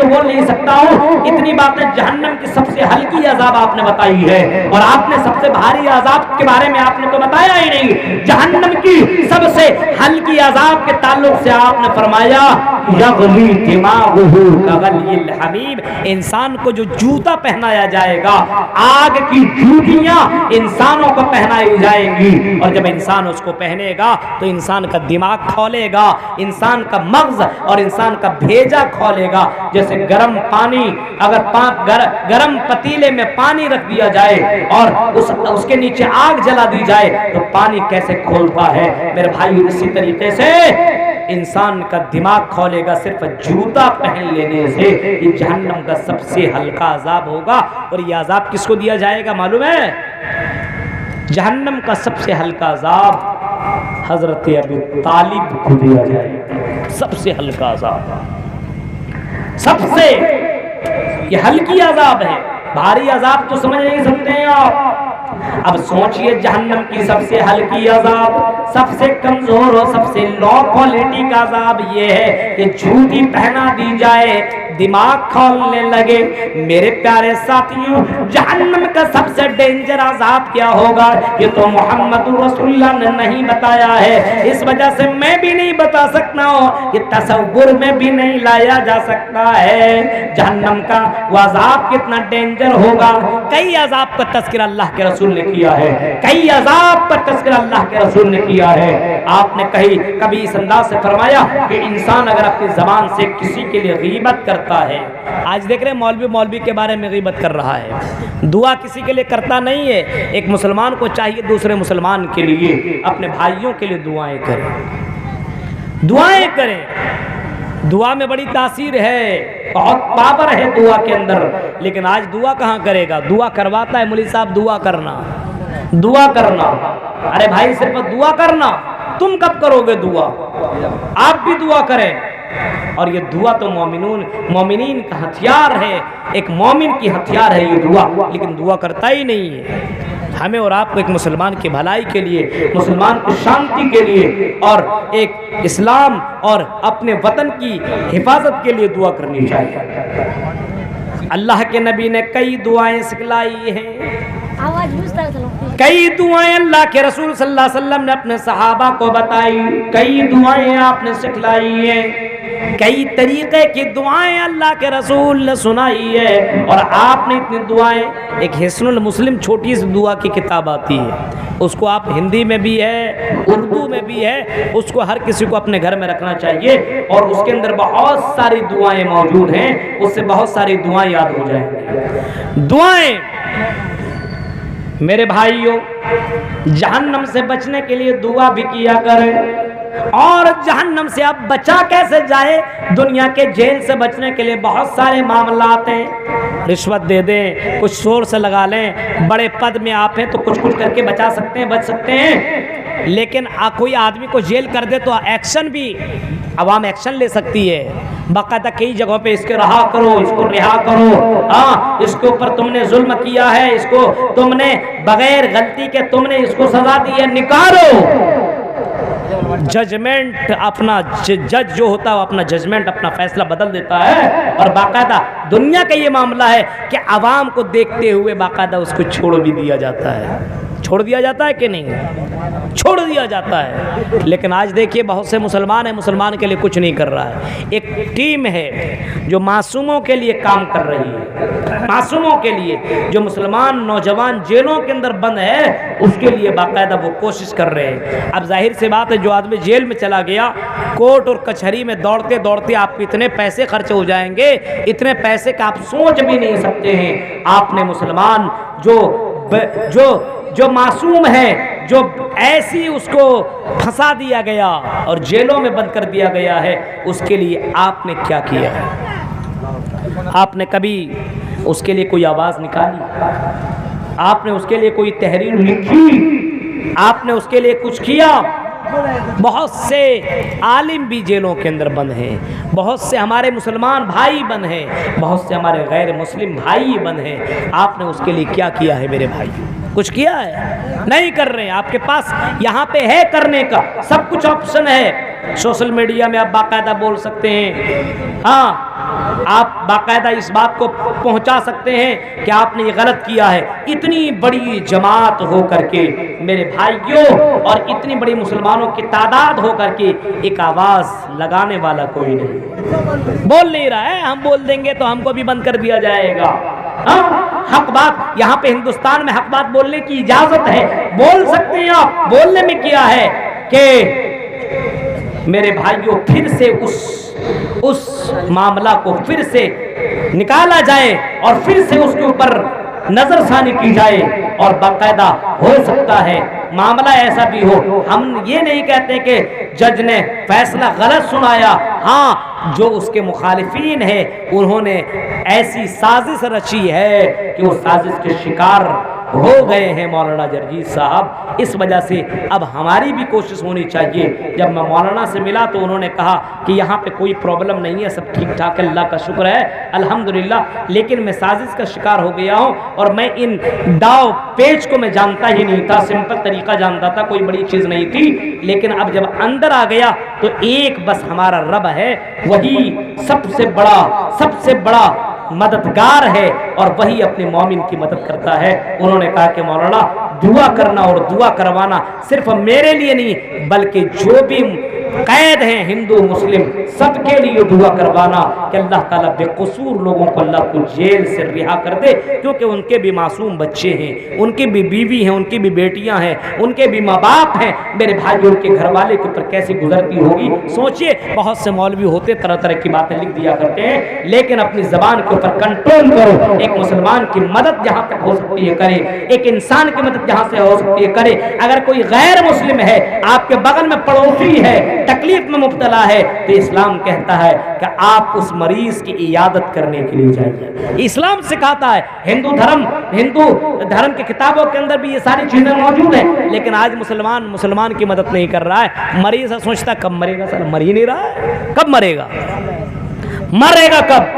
بول نہیں سکتا ہوں. اتنی باتیں جہنم کی سب سے ہلکی عذاب آپ نے بتائی ہے, اور آپ نے سب سے بھاری عذاب کے بارے میں آپ نے تو بتایا ہی نہیں. جہنم کی سب سے ہلکی عذاب کے تعلق سے آپ نے فرمایا یغلی دماغہ کغلی الحمیم, انسان کو جو جوتا پہنایا جائے گا, آگ کی جوتیاں انسانوں کو پہنائی جائیں گی, اور جب انسان اس کو پہنے گا تو انسان کا دماغ کھولے گا, انسان کا مغز اور انسان کا بھیجا کھولے گا. جیسے گرم پانی, اگر گرم پتیلے میں پانی رکھ دیا جائے اور اس کے نیچے آگ جلا دی جائے تو پانی کیسے کھولتا ہے میرے بھائی, اسی طریقے سے انسان کا دماغ کھولے گا صرف جوتا پہن لینے سے. یہ جہنم کا سب سے ہلکا عذاب ہوگا, اور یہ عذاب کس کو دیا جائے گا معلوم ہے؟ جہنم کا سب سے ہلکا عذاب حضرت ابی طالب کو دیا جائے گا. سب سے ہلکا عذاب, سب سے یہ ہلکی عذاب ہے. بھاری عذاب تو سمجھ نہیں سکتے ہیں آپ. اب سوچئے جہنم کی سب سے ہلکی عذاب, سب سے کمزور اور سب سے لو کوالٹی کا عذاب یہ ہے کہ جوتی پہنا دی جائے, دماغ کھولنے لگے. میرے پیارے ساتھیوں, جہنم کا سب سے ڈینجر عذاب کیا ہوگا یہ تو محمد رسول اللہ نے نہیں بتایا ہے, اس وجہ سے میں بھی نہیں بتا سکتا ہوں, یہ تصور میں بھی نہیں لایا جا سکتا ہے. جہنم کا وہ عذاب کتنا ڈینجر ہوگا. کئی عذاب کا تذکرہ اللہ کے رسول نے کیا ہے, کئی عذاب پر تذکرہ اللہ کے رسول نے کیا ہے. آپ نے کبھی اس انداز سے فرمایا کہ انسان اگر اپنی زبان سے کسی کے لیے غیبت کرتا ہے, آج دیکھ رہے ہیں مولوی کے بارے میں غیبت کر رہا ہے, دعا کسی کے لیے کرتا نہیں ہے. ایک مسلمان کو چاہیے دوسرے مسلمان کے لیے, اپنے بھائیوں کے لیے دعائیں کریں, دعائیں کریں. دعا میں بڑی تاثیر ہے, بہت پاور ہے دعا کے اندر. لیکن آج دعا کہاں کرے گا؟ دعا کرواتا ہے مولوی صاحب, دعا کرنا, دعا کرنا. ارے بھائی صرف دعا کرنا, تم کب کرو گے دعا؟ آپ بھی دعا کریں. اور یہ دعا تو مومنین کا ہتھیار ہے, ایک مومن کی ہتھیار ہے یہ دعا, لیکن دعا کرتا ہی نہیں ہے. ہمیں اور آپ کو ایک مسلمان کی بھلائی کے لیے, مسلمان کی شانتی کے لیے, اور ایک اسلام اور اپنے وطن کی حفاظت کے لیے دعا کرنی چاہیے. اللہ کے نبی نے کئی دعائیں سکھلائی ہیں, کئی دعائیں اللہ کے رسول صلی اللہ علیہ وسلم نے اپنے صحابہ کو بتائی, کئی دعائیں آپ نے سکھلائی ہیں, کئی طریقے کی دعائیں اللہ کے رسول نے سنائی ہے. اور آپ نے اتنی دعائیں, ایک حسن المسلم چھوٹی سی دعا کی کتاب آتی ہے, اس کو آپ ہندی میں بھی ہے, اردو میں بھی ہے, اس کو ہر کسی کو اپنے گھر میں رکھنا چاہیے. اور اس کے اندر بہت ساری دعائیں موجود ہیں, اس سے بہت ساری دعائیں یاد ہو جائیں گی. دعائیں میرے بھائیوں, جہنم سے بچنے کے لیے دعا بھی کیا کریں. اور جہنم سے اب بچا کیسے جائے؟ دنیا کے جیل سے بچنے کے لیے بہت سارے معاملات ہیں. رشوت دے دیں, کچھ شور سے لگا لیں, بڑے پد میں آپ ہیں تو کچھ کر کے بچا سکتے ہیں, بچ سکتے ہیں. لیکن کوئی آدمی کو جیل کر دے تو ایکشن بھی, عوام ایکشن لے سکتی ہے. باقاعدہ کئی جگہوں پہ اس کے رہا کرو, اس کو رہا کرو, ہاں اس کے اوپر تم نے ظلم کیا ہے, اس کو تم نے بغیر غلطی کے تم نے اس کو سزا دی ہے, نکالو. ججمنٹ اپنا جج جو ہوتا ہے وہ اپنا ججمنٹ, اپنا فیصلہ بدل دیتا ہے. اور باقاعدہ دنیا کا یہ معاملہ ہے کہ عوام کو دیکھتے ہوئے باقاعدہ اس کو چھوڑ بھی دیا جاتا ہے. چھوڑ دیا جاتا ہے کہ نہیں؟ چھوڑ دیا جاتا ہے. لیکن آج دیکھیے بہت سے مسلمان ہیں, مسلمان کے لیے کچھ نہیں کر رہا ہے. ایک ٹیم ہے جو معصوموں کے لیے کام کر رہی ہے, معصوموں کے لیے. جو مسلمان نوجوان جیلوں کے اندر بند ہے اس کے لیے باقاعدہ وہ کوشش کر رہے ہیں. اب ظاہر سی بات ہے, جو آدمی جیل میں چلا گیا, کورٹ اور کچہری میں دوڑتے دوڑتے آپ کو اتنے پیسے خرچ ہو جائیں گے, اتنے پیسے کا آپ سوچ بھی نہیں سکتے ہیں. آپ نے مسلمان جو معصوم ہے, جو ایسی اس کو پھنسا دیا گیا اور جیلوں میں بند کر دیا گیا ہے, اس کے لیے آپ نے کیا کیا ہے؟ آپ نے کبھی اس کے لیے کوئی آواز نکالی؟ آپ نے اس کے لیے کوئی تحریر لکھی؟ آپ نے اس کے لیے کچھ کیا؟ بہت سے عالم بھی جیلوں کے اندر بند ہیں, بہت سے ہمارے مسلمان بھائی بند ہیں, بہت سے ہمارے غیر مسلم بھائی بند ہیں. آپ نے اس کے لیے کیا کیا ہے میرے بھائی؟ کچھ کیا ہے؟ نہیں کر رہے ہیں. آپ کے پاس یہاں پہ ہے کرنے کا سب کچھ آپشن ہے. سوشل میڈیا میں آپ باقاعدہ بول سکتے ہیں, ہاں آپ باقاعدہ اس بات کو پہنچا سکتے ہیں کہ آپ نے یہ غلط کیا ہے. اتنی بڑی جماعت ہو کر کے میرے بھائیوں اور اتنی بڑی مسلمانوں کی تعداد ہو کر کے ایک آواز لگانے والا کوئی نہیں بول نہیں رہا ہے. ہم بول دیں گے تو ہم کو بھی بند کر دیا جائے گا. حق بات یہاں پہ ہندوستان میں حق بات بولنے کی اجازت ہے, بول سکتے ہیں آپ. بولنے میں کیا ہے کہ میرے بھائیوں پھر سے اس معاملہ کو پھر سے نکالا جائے اور پھر سے اس کے اوپر نظر ثانی کی جائے, اور باقاعدہ ہو سکتا ہے معاملہ ایسا بھی ہو. ہم یہ نہیں کہتے کہ جج نے فیصلہ غلط سنایا, ہاں جو اس کے مخالفین ہیں انہوں نے ایسی سازش رچی ہے کہ وہ سازش کے شکار ہو گئے ہیں مولانا جرجیت صاحب. اس وجہ سے اب ہماری بھی کوشش ہونی چاہیے. جب میں مولانا سے ملا تو انہوں نے کہا کہ یہاں پہ کوئی پرابلم نہیں ہے, سب ٹھیک ٹھاک ہے, اللہ کا شکر ہے الحمدللہ, لیکن میں سازش کا شکار ہو گیا ہوں اور میں ان داؤ پیچ کو میں جانتا ہی نہیں تھا. سمپل طریقہ جانتا تھا, کوئی بڑی چیز نہیں تھی. لیکن اب جب اندر آ گیا تو ایک بس ہمارا رب ہے, وہی سب سے بڑا مددگار ہے اور وہی اپنے مومن کی مدد کرتا ہے. انہوں نے کہا کہ مولانا دعا کرنا اور دعا کروانا صرف میرے لیے نہیں بلکہ جو بھی قید ہیں ہندو مسلم سب کے لیے دعا کروانا کہ اللہ تعالیٰ بے قصور لوگوں کو اللہ کو جیل سے رہا کر دے, کیونکہ ان کے بھی معصوم بچے ہیں, ان کی بھی بیوی ہیں, ان کی بھی بیٹیاں ہیں, ان کے بھی ماں باپ ہیں. میرے بھائیوں کے گھر والے کے اوپر کیسی گزرتی ہوگی سوچئے. بہت سے مولوی ہوتے طرح طرح کی باتیں لکھ دیا کرتے ہیں, لیکن اپنی زبان کے اوپر کنٹرول کرو. ایک مسلمان کی مدد جہاں تک ہو سکتی ہے کرے, ایک انسان کی مدد جہاں سے ہو سکتی ہے کرے. اگر کوئی غیر مسلم ہے, آپ کے بغل میں پڑوسی ہے, تکلیف میں مبتلا ہے, تو اسلام کہتا ہے کہ آپ اس مریض کی عیادت کرنے کے لیے جائیے. اسلام سکھاتا ہے. ہندو دھرم کی کتابوں کے اندر بھی یہ ساری چیزیں موجود ہیں, لیکن آج مسلمان کی مدد نہیں کر رہا ہے. مریض سوچتا کب مرے گا, سر مر ہی نہیں رہا ہے, کب مرے گا کب.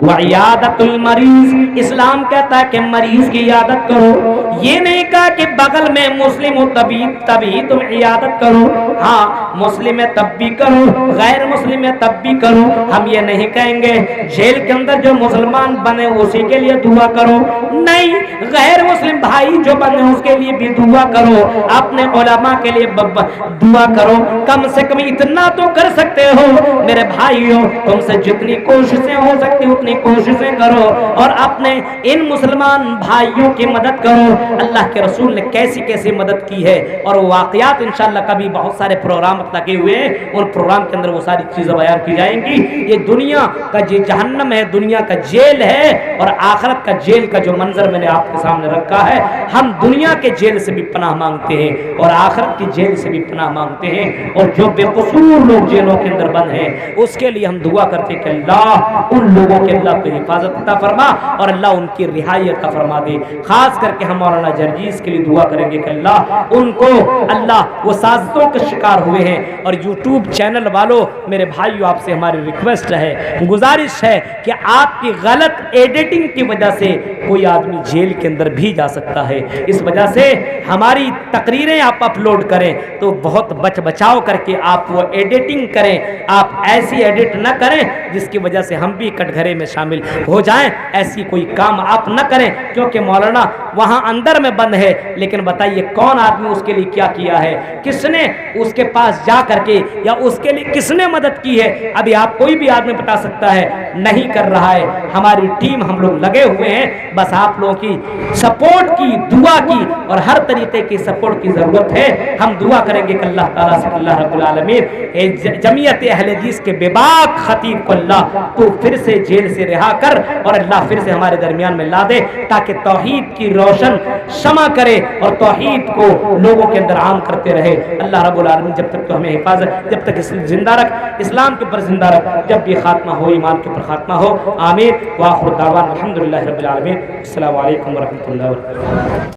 وعیادت المریض, اسلام کہتا ہے کہ مریض کی عیادت کرو. یہ نہیں کہا کہ بغل میں مسلم ہو تبھی تم عیادت کرو, ہاں مسلم ہے تب بھی کرو, غیر مسلم ہے تب بھی کرو. ہم یہ نہیں کہیں گے جیل کے اندر جو مسلمان بنے اسی کے لیے دعا کرو, نہیں, غیر مسلم بھائی جو بنے اس کے لیے بھی دعا کرو, اپنے علماء کے لیے دعا کرو. کم سے کم اتنا تو کر سکتے ہو میرے بھائیوں, تم سے جتنی کوششیں ہو سکتی اتنی کوششیں کرو اور اپنے ان مسلمان بھائیوں کی مدد کرو. اللہ کے رسول نے کیسی کیسی مدد کی ہے, اور واقعات انشاءاللہ کبھی بہت سارے پروگرام لگے ہوئے ہیں, ان پروگرام کے اندر وہ ساری چیزیں بیان کی جائیں گی. یہ دنیا کا جہنم ہے, دنیا کا جیل ہے, اور آخرت کا جیل کا جو منظر میں نے آپ کے سامنے رکھا ہے, ہم دنیا کے جیل سے بھی پناہ مانگتے ہیں اور آخرت کی جیل سے بھی پناہ مانگتے ہیں. اور جو بے قصور لوگ جیلوں کے اندر بند ہیں اس کے لیے ہم دعا کرتے ہیں کہ اللہ ان لوگوں کے اللہ کو حفاظت عطا فرما اور اللہ ان کی رہائی عطا فرما دے. خاص کر کے ہم مولانا جرجیت کے لیے دعا کریں گے کہ اللہ ان کو, اللہ وہ سازشوں کے شکار ہوئے ہیں. اور یوٹیوب چینل والوں میرے بھائیو, آپ سے ہماری ریکویسٹ ہے, گزارش ہے کہ آپ کی غلط ایڈیٹنگ کی وجہ سے کوئی آدمی جیل کے اندر بھی جا سکتا ہے. اس وجہ سے ہماری تقریریں آپ اپلوڈ کریں تو بہت بچاؤ کر کے آپ وہ ایڈیٹنگ کریں. آپ ایسی ایڈٹ نہ کریں جس کی وجہ سے ہم بھی کٹ گھرے میں شامل ہو جائیں. ایسی کوئی کام آپ نہ کریں, کیونکہ مولانا وہاں اندر میں بند ہے. لیکن بتائیے کون آدمی اس کے لیے کیا کیا ہے, کس نے اس کے پاس جا کر کے یا اس کے لیے کس نے مدد کی ہے, ابھی آپ کوئی بھی آدمی بتا سکتا ہے, نہیں کر رہا ہے. ہماری ٹیم, ہم لوگ لگے ہوئے ہیں, بس آپ لوگوں کی سپورٹ کی, دعا کی اور ہر طریقے کی سپورٹ کی ضرورت ہے. ہم دعا کریں گے کہ اللہ تعالیٰ سے اللہ رب العالمین جمعیت اہل حدیث کے بے باک خطیب کو اللہ تو پھر سے جیل سے رہا کر اور اللہ پھر سے ہمارے درمیان میں لا دے, تاکہ توحید کی روشن شمع کرے اور توحید کو لوگوں کے اندر عام کرتے رہے. اللہ رب العالمین جب تک تو ہمیں حفاظت, جب تک زندہ رکھ, اسلام کے اوپر زندہ رکھ, جب بھی خاتمہ ہو ایمان کے اوپر خاتمہ ہو. آمین. وآخر دعوانا الحمدللہ رب العالمین. السلام علیکم ورحمۃ اللہ وبرکاتہ.